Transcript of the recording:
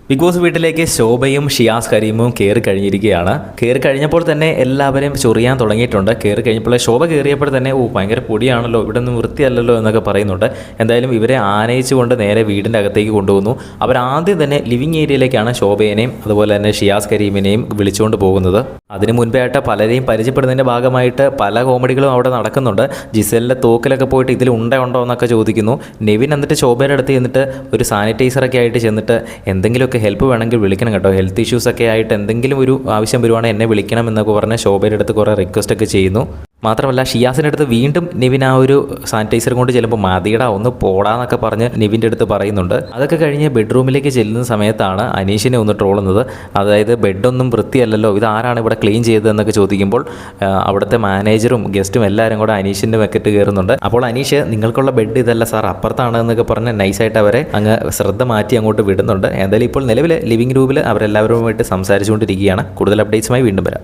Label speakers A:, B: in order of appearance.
A: Big boss വീട്ടിലേക്ക് ശോഭയും ഷിയാസ് കരീമും കയറി കഴിഞ്ഞിരിക്കുകയാണ്. കയറി കഴിഞ്ഞപ്പോൾ തന്നെ എല്ലാവരും ചൊറിയാൻ തുടങ്ങിയിട്ടുണ്ട്. കയറി കഴിഞ്ഞപ്പോൾ ശോഭ കയറിയപ്പോൾ തന്നെ ഭയങ്കര പൊടിയാണല്ലോ, ഇവിടെ ഒന്നും വൃത്തിയല്ലല്ലോ എന്നൊക്കെ പറയുന്നുണ്ട്. എന്തായാലും ഇവരെ ആനയിച്ചുകൊണ്ട് നേരെ വീടിൻ്റെ അകത്തേക്ക് കൊണ്ടുപോകുന്നു. അവരാദ്യം തന്നെ ലിവിങ് ഏരിയയിലേക്കാണ് ശോഭയെയും അതുപോലെ തന്നെ ഷിയാസ് കരീമിനെയും വിളിച്ചുകൊണ്ട് പോകുന്നത്. അതിന് മുൻപേയായിട്ട് പലരെയും പരിചയപ്പെടുന്നതിൻ്റെ ഭാഗമായിട്ട് പല കോമഡികളും അവിടെ നടക്കുന്നുണ്ട്. ജിസലിൻ്റെ തോക്കിലൊക്കെ പോയിട്ട് ഇതിൽ ഉണ്ടോ എന്നൊക്കെ ചോദിക്കുന്നു. നെവിൻ എന്നിട്ട് ശോഭയുടെ അടുത്ത് ചെന്നിട്ട് ഒരു സാനിറ്റൈസറൊക്കെ ആയിട്ട് ചെന്നിട്ട് എന്തെങ്കിലുമൊക്കെ ഹെൽപ്പ് വേണമെങ്കിൽ വിളിക്കണം കേട്ടോ, ഹെൽത്ത് ഇഷ്യൂസ് ഒക്കെ ആയിട്ട് എന്തെങ്കിലും ഒരു ആവശ്യം വരുവാണെങ്കിൽ എന്നെ വിളിക്കണം എന്നൊക്കെ പറഞ്ഞ് ശോഭയുടെ അടുത്ത് കുറേ റിക്വസ്റ്റ് ഒക്കെ ചെയ്യുന്നു. മാത്രമല്ല ഷിയാസിൻ്റെ അടുത്ത് വീണ്ടും നിവിൻ ആ ഒരു സാനിറ്റൈസർ കൊണ്ട് ചെല്ലുമ്പോൾ മതിയടാ ഒന്ന് പോടാന്നൊക്കെ പറഞ്ഞ് നിവിൻ്റെ അടുത്ത് പറയുന്നുണ്ട്. അതൊക്കെ കഴിഞ്ഞ് ബെഡ്റൂമിലേക്ക് ചെല്ലുന്ന സമയത്താണ് അനീഷിനെ ഒന്ന് ട്രോളുന്നത്. അതായത് ബെഡൊന്നും വൃത്തിയല്ലല്ലോ, ഇതാരാണ് ഇവിടെ ക്ലീൻ ചെയ്തതെന്നൊക്കെ ചോദിക്കുമ്പോൾ അവിടുത്തെ മാനേജറും ഗസ്റ്റും എല്ലാവരും കൂടെ അനീഷിൻ്റെ വെക്കറ്റ് കയറുന്നുണ്ട്. അപ്പോൾ അനീഷ് നിങ്ങൾക്കുള്ള ബെഡ് ഇതല്ല സാർ, അപ്പുറത്താണ് എന്നൊക്കെ പറഞ്ഞ് നൈസായിട്ട് അവരെ അങ്ങ് ശ്രദ്ധ മാറ്റി അങ്ങോട്ട് വിടുന്നുണ്ട്. എന്തായാലും ഇപ്പോൾ നിലവിൽ ലിവിംഗ് റൂമിൽ അവരെല്ലാവരുമായിട്ട് സംസാരിച്ചുകൊണ്ടിരിക്കുകയാണ്. കൂടുതൽ അപ്ഡേറ്റ്സുമായി വീണ്ടും വരാം.